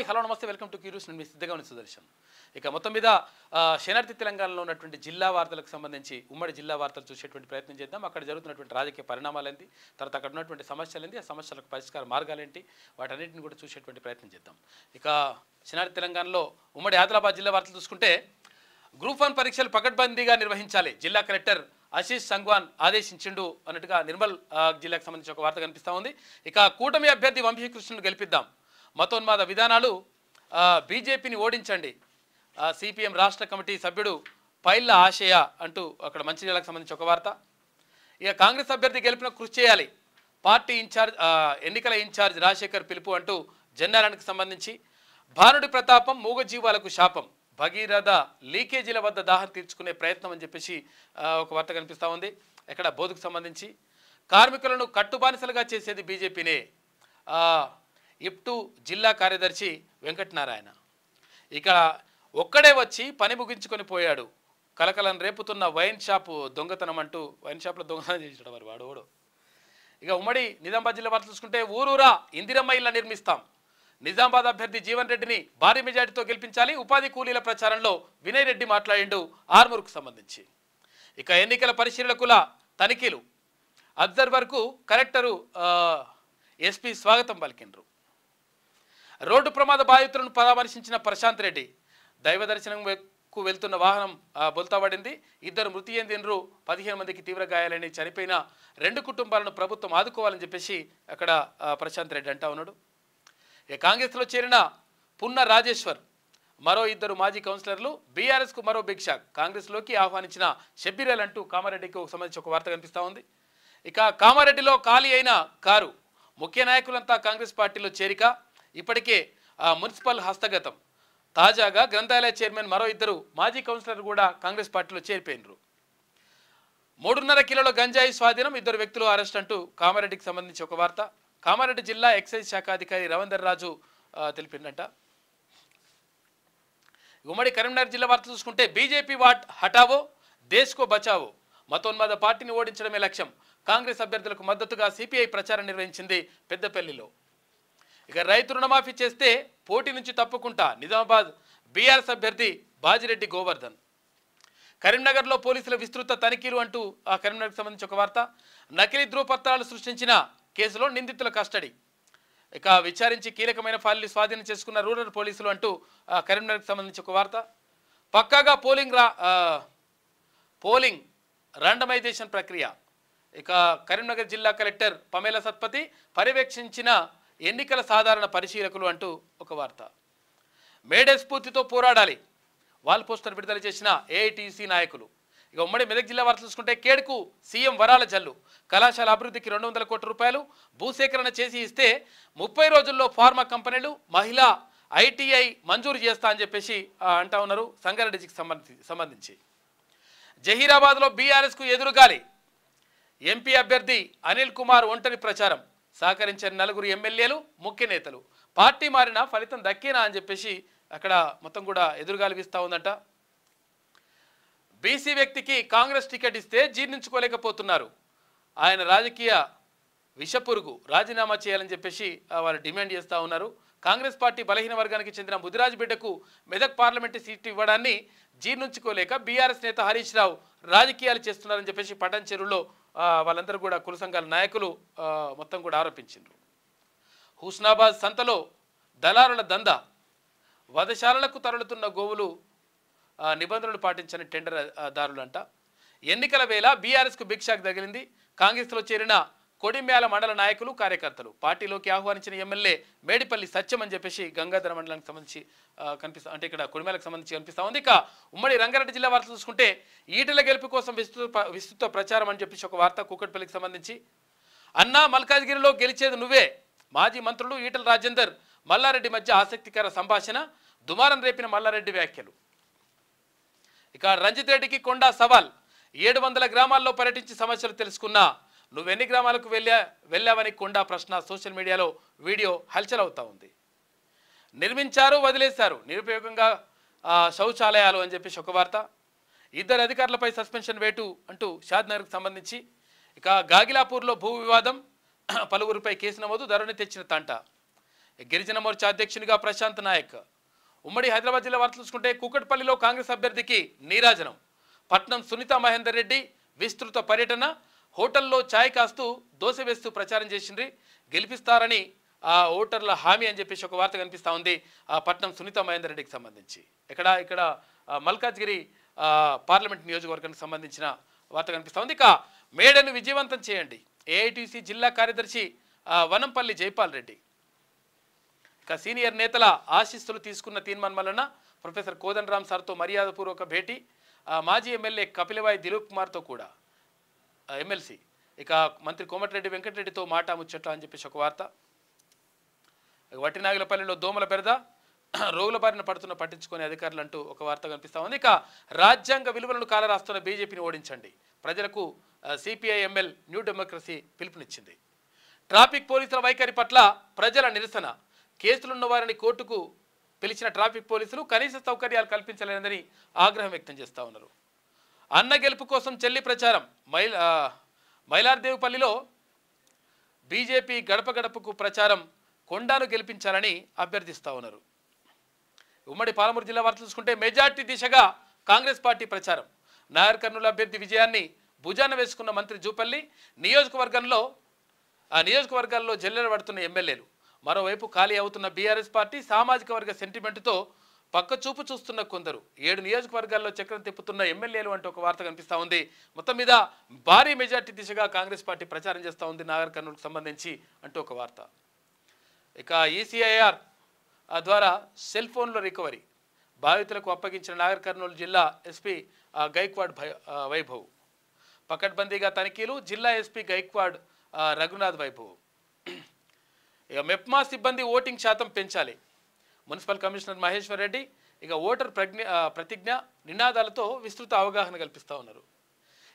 Hi hello నమస్తే welcome to curious నేను మీ సిద్ధంగా ఉన్న సుదర్శన్. ఇక మొత్తం మీద శనార్థి తెలంగాణలో ఉన్నటువంటి జిల్లా వార్తలకు సంబంధించి ఉమ్మడి జిల్లా వార్తలు చూసేటువంటి ప్రయత్నం చేద్దాం. అక్కడ జరుగుతున్నటువంటి రాజకీయ పరిణామాలేంటి, తర్వాత అక్కడ ఉన్నటువంటి సమస్యలేంటి, ఆ సమస్యలకు పరిష్కార మార్గాలేంటి, వాటన్నిటిని కూడా చూసేటువంటి ప్రయత్నం చేద్దాం. ఇక శనార్థి తెలంగాణలో ఉమ్మడి ఆదిలాబాద్ జిల్లా వార్తలు చూసుకుంటే గ్రూప్ 1 పరీక్షలు పకడ్బందీగా నిర్వహించాలి, జిల్లా కలెక్టర్ ఆశీష్ సంగ్వాన్ ఆదేశించిండు అన్నట్టుగా నిర్మల్ జిల్లాకు సంబంధించి ఒక వార్త కనిపిస్తూ ఉంది. ఇక కూటమి అభ్యర్థి వంశీకృష్ణను గెలిపిద్దాం, మతోన్మాద విధానాలు బీజేపీని ఓడించండి, సిపిఎం రాష్ట్ర కమిటీ సభ్యుడు పైల్ల ఆశయ అంటూ అక్కడ మంచిర్యాలకు సంబంధించి ఒక వార్త. ఇక కాంగ్రెస్ అభ్యర్థి గెలుపున కృషి చేయాలి, పార్టీ ఇన్ఛార్జ్ ఎన్నికల ఇన్ఛార్జ్ రాజశేఖర్ పిలుపు అంటూ జన్నారానికి సంబంధించి భానుడి ప్రతాపం మూగజీవాలకు శాపం, భగీరథ లీకేజీల వద్ద దాహం తీర్చుకునే ప్రయత్నం అని చెప్పేసి ఒక వార్త కనిపిస్తూ ఉంది. ఇక్కడ బోధకు సంబంధించి కార్మికులను కట్టుబానిసలుగా చేసేది బీజేపీనే, ఇప్టు జిల్లా కార్యదర్శి వెంకటనారాయణ. ఇక ఒక్కడే వచ్చి పని ముగించుకొని పోయాడు, కలకలను రేపుతున్న వైన్ షాపు దొంగతనం అంటూ వైన్ షాప్లో దొంగతనం చేసాడు మరి వాడు. ఇక ఉమ్మడి నిజామాబాద్ జిల్లా వార్త చూసుకుంటే ఊరూరా ఇందిరమ్మ ఇళ్ళ నిర్మిస్తాం, నిజామాబాద్ అభ్యర్థి జీవన్ రెడ్డిని భారీ మెజార్టీతో గెలిపించాలి, ఉపాధి కూలీల ప్రచారంలో వినయ్ రెడ్డి మాట్లాడిండు ఆర్మూర్కు సంబంధించి. ఇక ఎన్నికల పరిశీలకుల తనిఖీలు, అబ్జర్వర్కు కలెక్టరు ఎస్పీ స్వాగతం పలికిండ్రు. రోడ్డు ప్రమాద బాధితులను పరామర్శించిన ప్రశాంత్ రెడ్డి, దైవ దర్శనంకు వెళ్తున్న వాహనం బొల్తాబడింది, 2 మృతి చెందినరు, 15 మందికి తీవ్ర గాయాలని, చనిపోయిన 2 కుటుంబాలను ప్రభుత్వం ఆదుకోవాలని చెప్పేసి అక్కడ ప్రశాంత్ రెడ్డి అంటా ఉన్నాడు. ఇక కాంగ్రెస్లో చేరిన పున్న రాజేశ్వర్, మరో 2 మాజీ కౌన్సిలర్లు, బీఆర్ఎస్కు మరో బిగ్ షాక్, కాంగ్రెస్లోకి ఆహ్వానించిన షబ్బీరేల్ అంటూ కామారెడ్డికి సంబంధించి ఒక వార్త కనిపిస్తూ ఉంది. ఇక కామారెడ్డిలో ఖాళీ అయిన కారు, ముఖ్య నాయకులంతా కాంగ్రెస్ పార్టీలో చేరిక, ఇప్పటికే మున్సిపల్ హస్తగతం, తాజాగా గ్రంథాలయ చైర్మన్ మరో 2 మాజీ కౌన్సిలర్లు కూడా కాంగ్రెస్ పార్టీలో చేరిపోయినరు. 3.5 కిలోల గంజాయి స్వాధీనం, 2 వ్యక్తులు అరెస్ట్ అంటూ కామారెడ్డికి సంబంధించి ఒక వార్త. కామారెడ్డి జిల్లా ఎక్సైజ్ శాఖ అధికారి రవీందర్ రాజు తెలిపిందంట. ఉమ్మడి కరీంనగర్ జిల్లా వార్త చూసుకుంటే బీజేపీ వాట్ హటావో దేశ్కో బచావో, మతోన్మాద పార్టీని ఓడించడమే లక్ష్యం, కాంగ్రెస్ అభ్యర్థులకు మద్దతుగా సిపిఐ ప్రచారం నిర్వహించింది పెద్దపల్లిలో. ఇక రైతు రుణమాఫీ చేస్తే పోటీ నుంచి తప్పుకుంటా, నిజామాబాద్ బీఆర్ఎస్ అభ్యర్థి బాజిరెడ్డి గోవర్ధన్. కరీంనగర్లో పోలీసుల విస్తృత తనిఖీలు అంటూ ఆ కరీంనగర్కి సంబంధించి ఒక వార్త. నకిలీ ధృవపత్రాలు సృష్టించిన కేసులో నిందితుల కస్టడీ, ఇక విచారించి కీలకమైన ఫైళ్లు స్వాధీనం చేసుకున్న రూరల్ పోలీసులు అంటూ కరీంనగర్కి సంబంధించి ఒక వార్త. పక్కాగా పోలింగ్ ర్యాండమైజేషన్ ప్రక్రియ, ఇక కరీంనగర్ జిల్లా కలెక్టర్ పమేల సత్పతి పర్యవేక్షించిన ఎన్నికల సాధారణ పరిశీలకులు అంటూ ఒక వార్త. మేడే స్ఫూర్తితో పోరాడాలి, వాల్ పోస్టర్ విడుదల చేసిన ఏఐటీసీ నాయకులు. ఇక ఉమ్మడి మెదక్ జిల్లా వార్త చూసుకుంటే కేడుకు సీఎం వరాల జల్లు, కళాశాల అభివృద్ధికి 200 కోట్ల రూపాయలు భూసేకరణ చేసి ఇస్తే 30 రోజుల్లో ఫార్మా కంపెనీలు మహిళా ఐటీఐ మంజూరు చేస్తా అని చెప్పేసి అంటా ఉన్నారు సంగారెడ్డికి సంబంధించి. జహీరాబాద్లో బీఆర్ఎస్కు ఎదురుగాలి, ఎంపీ అభ్యర్థి అనిల్ కుమార్ ఒంటరి ప్రచారం, సహకరించిన 4 ఎమ్మెల్యేలు ముఖ్య నేతలు, పార్టీ మారిన ఫలితం దక్కేనా అని చెప్పేసి అక్కడ మొత్తం కూడా ఎదురుగాలి వీస్తూ ఉందంట. బీసీ వ్యక్తికి కాంగ్రెస్ టికెట్ ఇస్తే జీర్ణించుకోలేకపోతున్నారు, ఆయన రాజకీయ విషపురుగు, రాజీనామా చేయాలని చెప్పేసి వాళ్ళు డిమాండ్ చేస్తూ ఉన్నారు. కాంగ్రెస్ పార్టీ బలహీన వర్గానికి చెందిన ముదిరాజ్ బిడ్డకు మెదక్ పార్లమెంటు సీటు ఇవ్వడాన్ని జీర్ణించుకోలేక బీఆర్ఎస్ నేత హరీష్ రావు రాజకీయాలు చేస్తున్నారని చెప్పేసి పటాన్ చెరువులో వాళ్ళందరూ కూడా కుల సంఘాల నాయకులు మొత్తం కూడా ఆరోపించారు. హుస్నాబాద్ సంతలో దళారుల దందా, వధశాలలకు తరలుతున్న గోవులు నిబంధనలు పాటించని టెండర్ దారులంట. ఎన్నికల వేళ బీఆర్ఎస్కు బిగ్ షాక్ తగిలింది, కాంగ్రెస్లో చేరిన కొడిమ్యాల మండల నాయకులు కార్యకర్తలు, పార్టీలోకి ఆహ్వానించిన ఎమ్మెల్యే మేడిపల్లి సత్యం అని చెప్పేసి గంగాధర మండలానికి సంబంధించి అంటే ఇక్కడ కొడిమ్యాలకు సంబంధించి కనిపిస్తూ ఉంది. ఇక ఉమ్మడి రంగారెడ్డి జిల్లా వార్త చూసుకుంటే ఈటెల గెలుపు కోసం విస్తృత ప్రచారం అని చెప్పేసి ఒక వార్త కూకట్పల్లికి సంబంధించి. అన్నా మల్కాజ్గిరిలో గెలిచేది నువ్వే, మాజీ మంత్రులు ఈటెల రాజేందర్ మల్లారెడ్డి మధ్య ఆసక్తికర సంభాషణ, దుమారం రేపిన మల్లారెడ్డి వ్యాఖ్యలు. ఇక రంజిత్ రెడ్డికి కొండా సవాల్, 700 గ్రామాల్లో పర్యటించి సమస్యలు తెలుసుకున్నా, నువ్వెన్ని గ్రామాలకు వెళ్ళావని కొండా ప్రశ్న సోషల్ మీడియాలో వీడియో హల్చల్ అవుతా ఉంది. నిర్మించారు వదిలేశారు నిరుపయోగంగా శౌచాలయాలు అని చెప్పేసి ఒక వార్త. 2 అధికారులపై సస్పెన్షన్ వేటు అంటూ షాద్నగర్కు సంబంధించి. ఇక గాగిలాపూర్లో భూ వివాదం, పలువురిపై కేసు నమోదు, ధరణి తెచ్చిన తంట. గిరిజన మోర్చా అధ్యక్షునిగా ప్రశాంత్ నాయక్. ఉమ్మడి హైదరాబాద్ జిల్లా వార్తలు చూసుకుంటే కూకట్పల్లిలో కాంగ్రెస్ అభ్యర్థికి నీరాజనం. పట్నం సునీత మహేందర్ రెడ్డి విస్తృత పర్యటన. హోటల్లో ఛాయ్ కాస్తూ దోశ వేస్తూ ప్రచారం చేసిండ్రి. గెలిపిస్తారని ఆ ఓటర్ల హామీ అని చెప్పేసి ఒక వార్త కనిపిస్తూ ఉంది ఆ పట్నం సునీత మహేందర్ రెడ్డికి సంబంధించి. ఇక్కడ మల్కాజ్గిరి పార్లమెంట్ నియోజకవర్గానికి సంబంధించిన వార్త కనిపిస్తూ ఉంది. ఇక మేడను విజయవంతం చేయండి ఏఐటీసీ జిల్లా కార్యదర్శి వనంపల్లి జైపాల్ రెడ్డి. ఇక సీనియర్ నేతల ఆశీస్సులు తీసుకున్న తీర్మానం వలన ప్రొఫెసర్ కోదండరామ్ సార్తో మర్యాదపూర్వక భేటీ. మాజీ ఎమ్మెల్యే కపిలవాయి దిలీప్ కుమార్తో కూడా ఎమ్మెల్సీ. ఇక మంత్రి కోమటిరెడ్డి వెంకటరెడ్డితో మాట ముచ్చట అని చెప్పేసి ఒక వార్త. వట్టినాగులపల్లిలో దోమల బెరద, రోగుల బారిన పట్టించుకునే అధికారులు అంటూ ఒక వార్త కనిపిస్తూ ఉంది. ఇక రాజ్యాంగ విలువలను కాలరాస్తున్న బీజేపీని ఓడించండి, ప్రజలకు సిపిఐఎంఎల్ న్యూ డెమోక్రసీ పిలుపునిచ్చింది. ట్రాఫిక్ పోలీసుల వైఖరి పట్ల ప్రజల నిరసన. కేసులున్న వారిని కోర్టుకు పిలిచిన ట్రాఫిక్ పోలీసులు కనీస సౌకర్యాలు కల్పించలేదని ఆగ్రహం వ్యక్తం చేస్తూ ఉన్నారు. అన్న గెలుపు కోసం చెల్లి ప్రచారం. మైలార్దేవుపల్లిలో బీజేపీ గడప గడపకు ప్రచారం. కొండాను గెలిపించాలని అభ్యర్థిస్తూ ఉన్నారు. ఉమ్మడి పాలమూరు జిల్లా వార్తలు చూసుకుంటే మెజార్టీ దిశగా కాంగ్రెస్ పార్టీ ప్రచారం. నాగర్ కర్నూలు అభ్యర్థి విజయాన్ని భుజాన వేసుకున్న మంత్రి జూపల్లి. నియోజకవర్గాల్లో జల్లెడ పడుతున్న ఎమ్మెల్యేలు. మరోవైపు ఖాళీ అవుతున్న బీఆర్ఎస్ పార్టీ సామాజిక వర్గ సెంటిమెంటుతో పక్కచూపు చూస్తున్న కొందరు. 7 నియోజకవర్గాల్లో చక్రం తిప్పుతున్న ఎమ్మెల్యేలు అంటూ ఒక వార్త కనిపిస్తూ ఉంది. మొత్తం మీద భారీ మెజార్టీ దిశగా కాంగ్రెస్ పార్టీ ప్రచారం చేస్తూ ఉంది నాగర్ కర్నూలుకు సంబంధించి అంటూ ఒక వార్త. ఇక ఈసీఐఆర్ ద్వారా సెల్ ఫోన్ల రికవరీ. బాధితులకు అప్పగించిన నాగర్ కర్నూలు జిల్లా ఎస్పీ గైక్వాడ్ వైభవ్. పకడ్బందీగా తనిఖీలు. జిల్లా ఎస్పీ గైక్వాడ్ రఘునాథ్ వైభవ్. ఇక మెప్మా సిబ్బంది ఓటింగ్ శాతం పెంచాలి. Municipal commissioner Maheshwar Reddy. ఇక ఓటర్ ప్రతిజ్ఞ నినాదాలతో విస్తృత అవగాహన కల్పిస్తూ ఉన్నారు.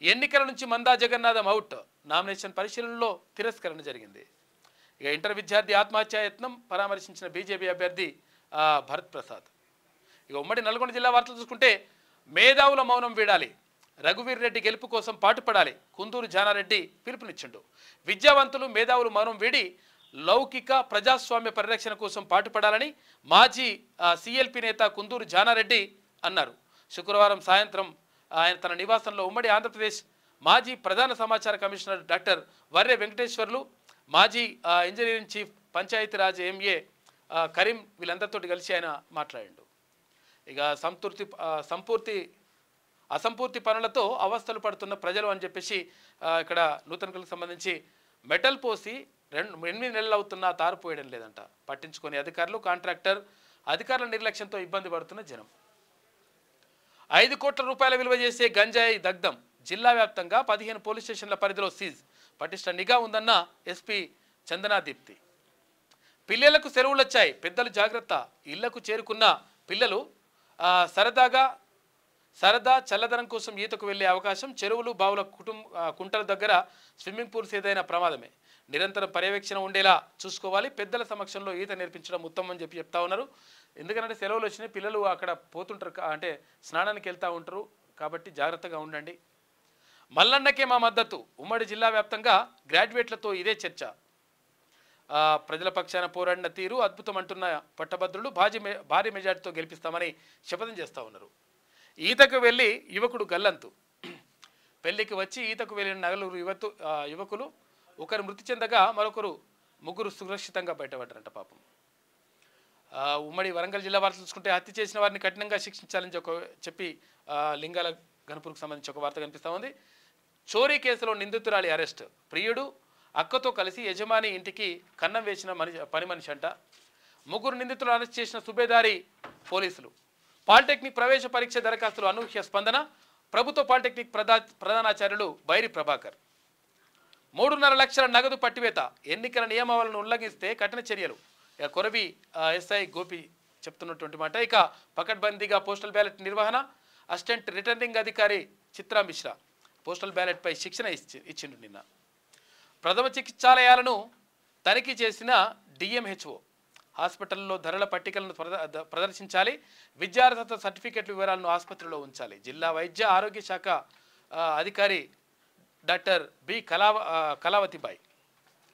ఎన్నికల నుంచి మందా జగన్నాథం అవుట్. నామినేషన్ పరిశీలనలో తిరస్కరణ జరిగింది. ఇక ఇంటర్ విద్యార్థి ఆత్మహత్యా యత్నం పరామర్శించిన బీజేపీ అభ్యర్థి భరత్ ప్రసాద్. ఇక ఉమ్మడి నల్గొండ జిల్లా వార్తలు చూసుకుంటే మేధావుల మౌనం వీడాలి, రఘువీర్ రెడ్డి గెలుపు కోసం పాటుపడాలి, కుందూరు జానారెడ్డి పిలుపునిచ్చిండు. విద్యావంతులు మేధావులు మౌనం వీడి లౌకిక ప్రజాస్వామ్య పరిరక్షణ కోసం పాటుపడాలని మాజీ సిఎల్పి నేత కుందూరు జానారెడ్డి అన్నారు. శుక్రవారం సాయంత్రం ఆయన తన నివాసంలో ఉమ్మడి ఆంధ్రప్రదేశ్ మాజీ ప్రధాన సమాచార కమిషనర్ డాక్టర్ వర్రె వెంకటేశ్వర్లు, మాజీ engineering chief Panchayati Raj MA Karim వీళ్ళందరితో కలిసి ఆయన మాట్లాడిండు. ఇక అసంపూర్తి పనులతో అవస్థలు పడుతున్న ప్రజలు అని చెప్పేసి ఇక్కడ నూతనకు సంబంధించి మెటల్ పోసి 8 నెలలు అవుతున్నా తారు పోయడం లేదంట. పట్టించుకునే అధికారులు, కాంట్రాక్టర్ అధికారుల నిర్లక్ష్యంతో ఇబ్బంది పడుతున్న జనం. 5 కోట్ల రూపాయల విలువ చేసే గంజాయి దగ్ధం. జిల్లా వ్యాప్తంగా 15 పోలీస్ స్టేషన్ల పరిధిలో సీజ్. పటిష్ట నిఘా ఉందన్న ఎస్పీ చందనా దీప్తి. పిల్లలకు సెలవులు వచ్చాయి, పెద్దలు జాగ్రత్త. ఇళ్లకు చేరుకున్న పిల్లలు సరదా చల్లదనం కోసం ఈతకు వెళ్లే అవకాశం. చెరువులు, బావుల కుంటల దగ్గర స్విమ్మింగ్ పూల్స్ ఏదైనా ప్రమాదమే. నిరంతరం పర్యవేక్షణ ఉండేలా చూసుకోవాలి. పెద్దల సమక్షంలో ఈత నేర్పించడం ఉత్తమం అని చెప్తా ఉన్నారు. ఎందుకంటే సెలవులు వచ్చినాయి, పిల్లలు అక్కడ పోతుంటారు, అంటే స్నానానికి వెళ్తూ ఉంటారు, కాబట్టి జాగ్రత్తగా ఉండండి. మల్లన్నకే మా మద్దతు. ఉమ్మడి జిల్లా వ్యాప్తంగా గ్రాడ్యుయేట్లతో ఇదే చర్చ. ప్రజల పక్షాన పోరాడిన తీరు అద్భుతం అంటున్న పట్టభద్రులు. భారీ మెజార్టీతో గెలిపిస్తామని శపథం చేస్తూ ఉన్నారు. ఈతకు వెళ్ళి యువకుడు గల్లంతు. పెళ్లికి వచ్చి ఈతకు వెళ్ళిన నలుగురు యువకులు ఒకరు మృతి చెందగా ముగ్గురు సురక్షితంగా బయటపడ్డారంట పాపం. ఉమ్మడి వరంగల్ జిల్లా వార్తలు చూసుకుంటే హత్య చేసిన వారిని కఠినంగా శిక్షించాలని చెప్పి లింగాల గణపూర్కు సంబంధించి ఒక వార్త కనిపిస్తూ ఉంది. చోరీ కేసులో నిందితురాలి అరెస్ట్. ప్రియుడు అక్కతో కలిసి యజమాని ఇంటికి కన్నం వేసిన పని మనిషి అంట. 3 నిందితులు అరెస్ట్ చేసిన సుబేదారి పోలీసులు. పాలిటెక్నిక్ ప్రవేశ పరీక్ష దరఖాస్తులు అనూహ్య స్పందన. ప్రభుత్వ పాలిటెక్నిక్ ప్రధానాచార్యులు బైరి ప్రభాకర్. 3.5 లక్షల నగదు పట్టివేత. ఎన్నికల నియమావళిని ఉల్లంఘిస్తే కఠిన చర్యలు. కొరవి ఎస్ఐ గోపి చెప్తున్నటువంటి మాట. ఇక పకడ్బందీగా పోస్టల్ బ్యాలెట్ నిర్వహణ. అసిస్టెంట్ రిటర్నింగ్ అధికారి చిత్రా మిశ్రా పోస్టల్ బ్యాలెట్పై శిక్షణ ఇచ్చిండు నిన్న. ప్రథమ చికిత్సాలయాలను తనిఖీ చేసిన డిఎంహెచ్ఓ. హాస్పిటల్లో ధరల పట్టికలను ప్రదర్శించాలి. విద్యార్హత సర్టిఫికెట్ల వివరాలను ఆసుపత్రిలో ఉంచాలి. జిల్లా వైద్య ఆరోగ్య శాఖ అధికారి డాక్టర్ బి కళావతిబాయ్.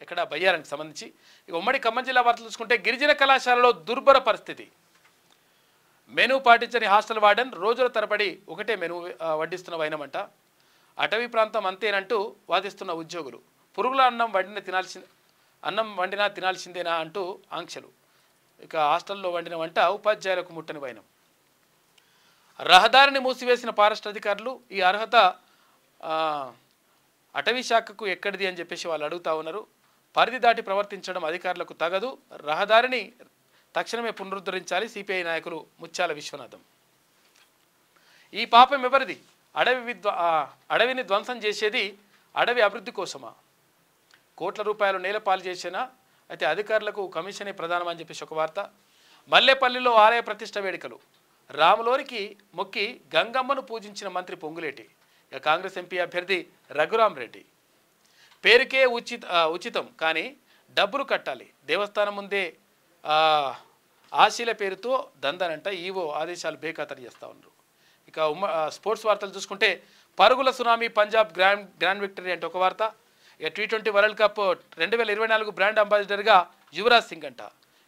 ఇక్కడ బయ్యారానికి సంబంధించి. ఇక ఉమ్మడి ఖమ్మం జిల్లా వార్తలు చూసుకుంటే గిరిజన కళాశాలలో దుర్భర పరిస్థితి. మెనూ పాటించని హాస్టల్ వార్డెన్ రోజుల తరబడి ఒకటే మెనూ వడ్డిస్తున్న వైనమంట. అటవీ ప్రాంతం అంతేనంటూ వాదిస్తున్న ఉద్యోగులు. పురుగుల అన్నం వండినా తినాల్సిందేనా అంటూ ఆంక్షలు. ఇక హాస్టల్లో వండిన వంట ఉపాధ్యాయులకు ముట్టని వైనం. రహదారిని మూసివేసిన ఫారెస్ట్ అధికారులు. ఈ అర్హత అటవీ శాఖకు ఎక్కడిది అని చెప్పేసి వాళ్ళు అడుగుతా ఉన్నారు. పరిధి దాటి ప్రవర్తించడం అధికారులకు తగదు. రహదారిని తక్షణమే పునరుద్ధరించాలి. సిపిఐ నాయకులు ముత్యాల విశ్వనాథం. ఈ పాపం ఎవరిది? అడవిని ధ్వంసం చేసేది అడవి అభివృద్ధి కోసమా? కోట్ల రూపాయలు నేలపాలు చేసినా అయితే అధికారులకు కమిషనే ప్రధానం అని చెప్పేసి ఒక వార్త. మల్లేపల్లిలో ఆలయ ప్రతిష్ట వేడుకలు. రాములోరికి మొక్కి గంగమ్మను పూజించిన మంత్రి పొంగులేటి. ఇక కాంగ్రెస్ ఎంపీ అభ్యర్థి రఘురాం రెడ్డి. పేరుకే ఉచితం కానీ డబ్బులు కట్టాలి. దేవస్థానం ముందే ఆశీల పేరుతో దందనంట. ఈవో ఆదేశాలు బేఖాతరు చేస్తూ ఉన్నారు. ఇక స్పోర్ట్స్ వార్తలు చూసుకుంటే పరుగుల సునామీ పంజాబ్ గ్రాండ్ విక్టరీ అంటే ఒక వార్త. ఇక T20 వరల్డ్ కప్ 2024 బ్రాండ్ అంబాసిడర్గా యువరాజ్ సింగ్ అంట.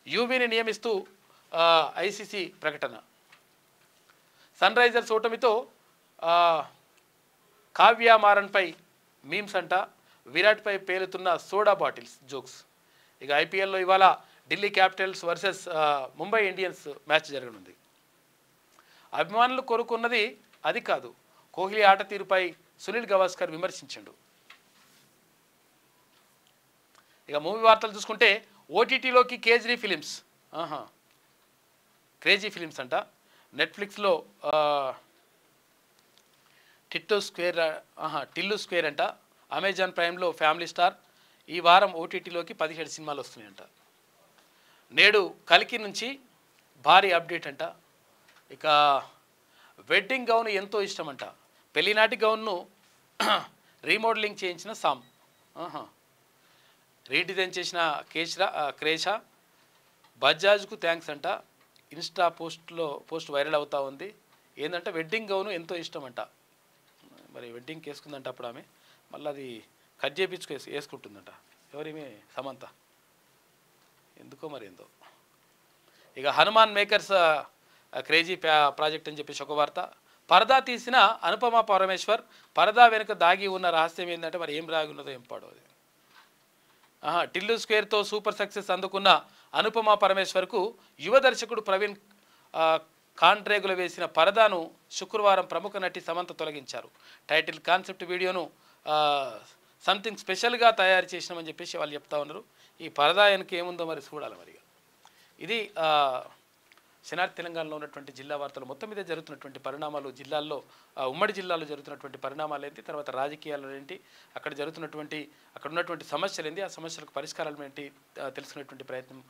యూవీని నియమిస్తూ ఐసీసీ ప్రకటన. సన్ రైజర్స్ ఓటమితో కావ్య మారన్పై మీమ్స్ అంట. విరాట్పై పేలుతున్న సోడా బాటిల్స్ జోక్స్. ఇక ఐపీఎల్లో ఇవాళ Delhi Capitals versus Mumbai Indians match జరగనుంది. అభిమానులు కోరుకున్నది అది కాదు. కోహ్లీ ఆట తీరుపై సునీల్ గవాస్కర్ విమర్శించాడు. ఇక మూవీ వార్తలు చూసుకుంటే ఓటీటీలోకి క్రేజీ ఫిలిమ్స్ అంట. నెట్ఫ్లిక్స్లో టిల్లు స్క్వేర్ అంట. అమెజాన్ ప్రైమ్లో ఫ్యామిలీ స్టార్. ఈ వారం ఓటీటీలోకి 17 సినిమాలు వస్తున్నాయంట. నేడు కల్కి నుంచి భారీ అప్డేట్ అంట. ఇక వెడ్డింగ్ గౌన్ ఎంతో ఇష్టమంట. పెళ్లినాటి గౌన్ను రీమోడలింగ్ చేయించిన సామ్. రీడిజైన్ చేసిన క్రేషా. బజాజ్కు థ్యాంక్స్ అంట. ఇన్స్టా పోస్ట్ వైరల్ అవుతూ ఉంది. ఏంటంటే వెడ్డింగ్ గౌను ఎంతో ఇష్టమంట. మరి వెడ్డింగ్కి వేసుకుందంట అప్పుడు ఆమె. మళ్ళీ అది కట్ చేయించుకు వేసుకుంటుందంట. ఎవరేమి సమంత. ఎందుకో మరి ఏందో. ఇక హనుమాన్ మేకర్స్ క్రేజీ ప్రాజెక్ట్ అని చెప్పేసి ఒక వార్త. పరదా తీసిన అనుపమ పరమేశ్వర్. పరదా వెనుక దాగి ఉన్న రహస్యం ఏంటంటే మరి ఏం రాగి ఉన్నదో ఏం పాడో అది. టిల్లు స్క్వేర్తో సూపర్ సక్సెస్ అందుకున్న అనుపమ పరమేశ్వర్కు యువ దర్శకుడు ప్రవీణ్ కాంట్రేగులు వేసిన పరదాను శుక్రవారం ప్రముఖ నటి సమంత తొలగించారు. టైటిల్ కాన్సెప్ట్ వీడియోను సంథింగ్ స్పెషల్గా తయారు చేసినామని చెప్పేసి వాళ్ళు చెప్తా ఉన్నారు. ఈ పరదా వెనక ఏముందో మరి చూడాలి మరిగా. ఇది శనార్థి తెలంగాణలో ఉన్నటువంటి జిల్లా వార్తలు. మొత్తం మీద జరుగుతున్నటువంటి పరిణామాలు జిల్లాల్లో, ఉమ్మడి జిల్లాలో జరుగుతున్నటువంటి పరిణామాలు ఏంటి, తర్వాత రాజకీయాలు ఏంటి, అక్కడ ఉన్నటువంటి సమస్యలు ఏంటి, ఆ సమస్యలకు పరిష్కారాలు ఏంటి తెలుసుకునేటువంటి ప్రయత్నం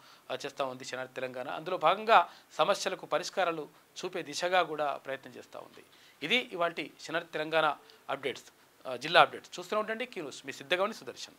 చేస్తూ ఉంది శనార్థి తెలంగాణ. అందులో భాగంగా సమస్యలకు పరిష్కారాలు చూపే దిశగా కూడా ప్రయత్నం చేస్తూ ఉంది. ఇది ఇవాల్టి శనార్థి తెలంగాణ అప్డేట్స్, జిల్లా అప్డేట్స్. చూస్తూనే ఉండండి క్యూ న్యూస్. మీ సిద్ధగౌని సుదర్శన్.